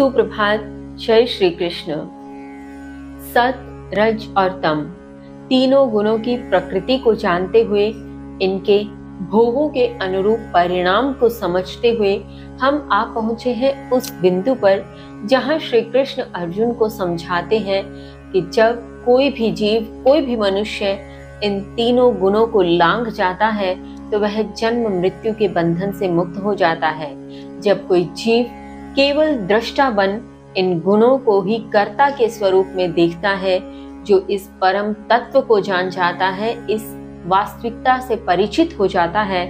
सुप्रभात। जय श्री कृष्ण। सत, रज और तम तीनों गुणों की प्रकृति को जानते हुए, इनके भोगों के अनुरूप परिणाम को समझते हुए हम आ पहुंचे हैं उस बिंदु पर जहां श्री कृष्ण अर्जुन को समझाते हैं कि जब कोई भी जीव, कोई भी मनुष्य इन तीनों गुणों को लांघ जाता है तो वह जन्म मृत्यु के बंधन से मुक्त हो जाता है। जब कोई जीव केवल दृष्टा बन इन गुणों को ही कर्ता के स्वरूप में देखता है, जो इस परम तत्व को जान जाता है, इस वास्तविकता से परिचित हो जाता है,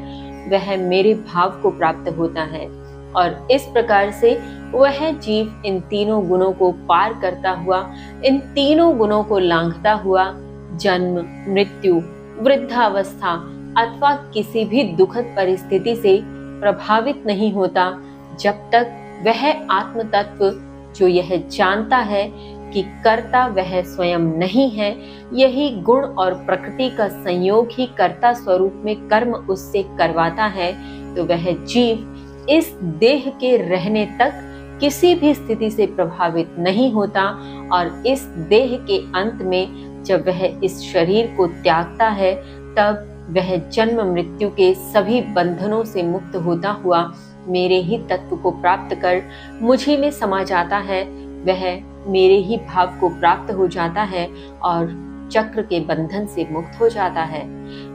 वह मेरे भाव को प्राप्त होता है। और इस प्रकार से वह जीव इन तीनों गुणों को पार करता हुआ, इन तीनों गुणों को लांघता हुआ जन्म, मृत्यु, वृद्धावस्था अथवा किसी भी दुखद परिस्थिति से प्रभावित नहीं होता, जब तक वह आत्म तत्व जो यह जानता है कि कर्ता वह स्वयं नहीं है, यही गुण और प्रकृति का संयोग ही कर्ता स्वरूप में कर्म उससे करवाता है, तो वह जीव इस देह के रहने तक किसी भी स्थिति से प्रभावित नहीं होता। और इस देह के अंत में जब वह इस शरीर को त्यागता है, तब वह जन्म मृत्यु के सभी बंधनों से मुक्त होता हुआ मेरे ही तत्व को प्राप्त कर मुझी में समा जाता है। वह मेरे ही भाव को प्राप्त हो जाता है और चक्र के बंधन से मुक्त हो जाता है।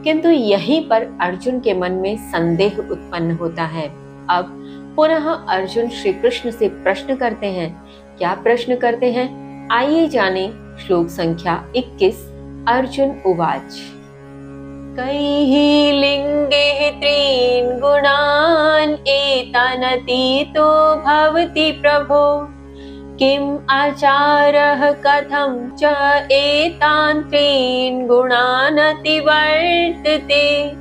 किंतु यहीं पर अर्जुन के मन में संदेह उत्पन्न होता है। अब पुनः अर्जुन श्री कृष्ण से प्रश्न करते हैं। क्या प्रश्न करते हैं, आइए जाने। श्लोक संख्या 21। अर्जुन उवाच। कैहि लिंगे त्रीन् गुणान् एतानतीतो भवति प्रभो, किम् आचारः कथं च एतान् त्रीन् गुणान् अतिवर्तते,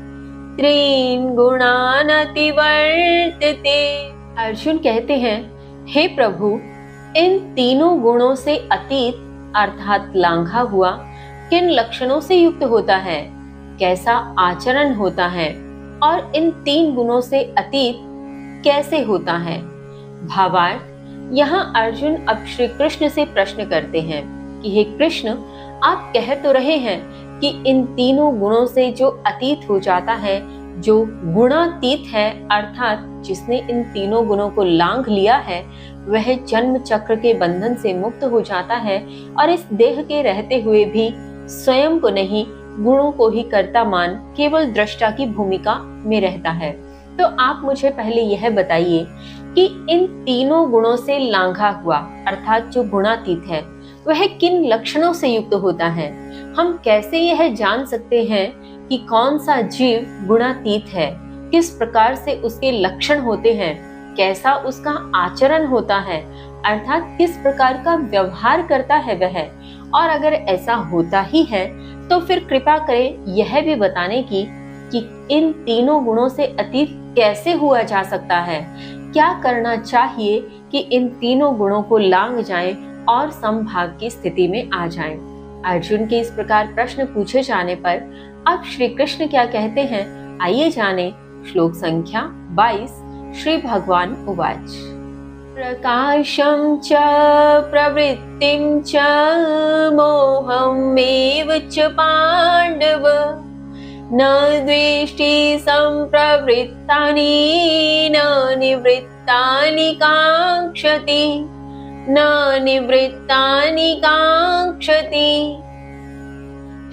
त्रीन् गुणान् अतिवर्तते। अर्जुन कहते हैं, हे प्रभु, इन तीनों गुणों से अतीत अर्थात लांघा हुआ किन लक्षणों से युक्त होता है, कैसा आचरण होता है, और इन तीन गुणों से अतीत कैसे होता है। भावार्थ, यहाँ अर्जुन अब श्री कृष्ण से प्रश्न करते हैं कि हे कृष्ण, आप कह तो रहे हैं कि इन तीनों गुणों से जो अतीत हो जाता है, जो गुणातीत है, अर्थात जिसने इन तीनों गुणों को लांघ लिया है, वह जन्म चक्र के बंधन से मुक्त हो जाता है और इस देह के रहते हुए भी स्वयं को नहीं, गुणों को ही कर्ता मान केवल दृष्टा की भूमिका में रहता है। तो आप मुझे पहले यह बताइए कि इन तीनों गुणों से लांघा हुआ अर्थात जो गुणातीत है, वह किन लक्षणों से युक्त होता है। हम कैसे यह जान सकते हैं कि कौन सा जीव गुणातीत है, किस प्रकार से उसके लक्षण होते हैं, कैसा उसका आचरण होता है, अर्थात किस प्रकार का व्यवहार करता है वह। और अगर ऐसा होता ही है तो फिर कृपा करें यह भी बताने की कि इन तीनों गुणों से अतीत कैसे हुआ जा सकता है, क्या करना चाहिए कि इन तीनों गुणों को लांघ जाएं और समभाग की स्थिति में आ जाएं। अर्जुन के इस प्रकार प्रश्न पूछे जाने पर अब श्री कृष्ण क्या कहते हैं, आइए जाने। श्लोक संख्या 22। श्री भगवान उवाच। प्रकाशं च प्रवृत्तिं च मोहमेव च पाण्डव, न द्वेष्टि सम्प्रवृत्तानि न निवृत्तानि काङ्क्षति, न निवृत्तानि काङ्क्षति।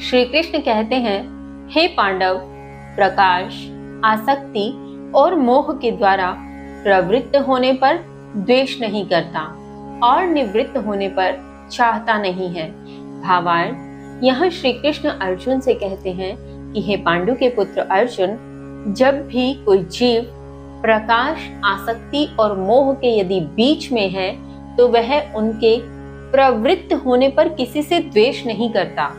श्री कृष्ण कहते हैं, हे पांडव, प्रकाश, आसक्ति और मोह के द्वारा प्रवृत्त होने पर द्वेष नहीं करता और निवृत्त होने पर चाहता नहीं है। भावार्थ, यहाँ श्री कृष्ण अर्जुन से कहते हैं कि हे पांडु के पुत्र अर्जुन, जब भी कोई जीव प्रकाश, आसक्ति और मोह के यदि बीच में है, तो वह उनके प्रवृत्त होने पर किसी से द्वेष नहीं करता।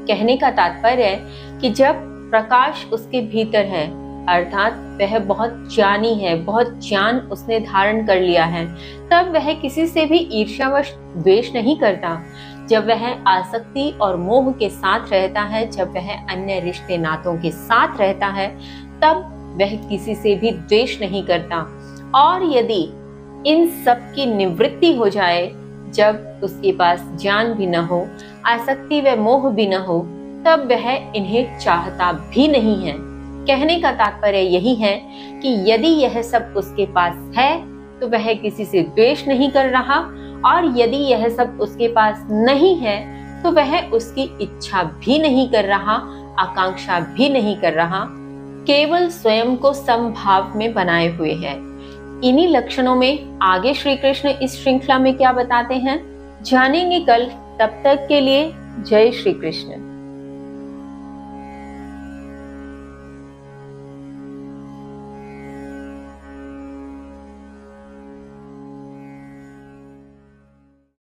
कहने का तात्पर्य है कि जब प्रकाश उसके भीतर है, अर्थात वह बहुत ज्ञानी है, बहुत ज्ञान उसने धारण कर लिया है, तब वह किसी से भी ईर्ष्यावश द्वेष नहीं करता। जब वह आसक्ति और मोह के साथ रहता है, जब वह अन्य रिश्ते नातों के साथ रहता है, तब वह किसी से भी द्वेष नहीं करता। और यदि इन सब की निवृत्ति हो जाए, जब उसके पास ज्ञान भी न हो, आसक्ति व मोह भी न हो, तब वह इन्हें चाहता भी नहीं है। कहने का तात्पर्य यही है कि यदि यह सब उसके पास है तो वह किसी से द्वेष नहीं कर रहा, और यदि यह सब उसके पास नहीं है तो वह उसकी इच्छा भी नहीं कर रहा, आकांक्षा भी नहीं कर रहा, केवल स्वयं को समभाव में बनाए हुए है। इन्हीं लक्षणों में आगे श्री कृष्ण इस श्रृंखला में क्या बताते हैं, जानेंगे कल। तब तक के लिए जय श्री कृष्ण।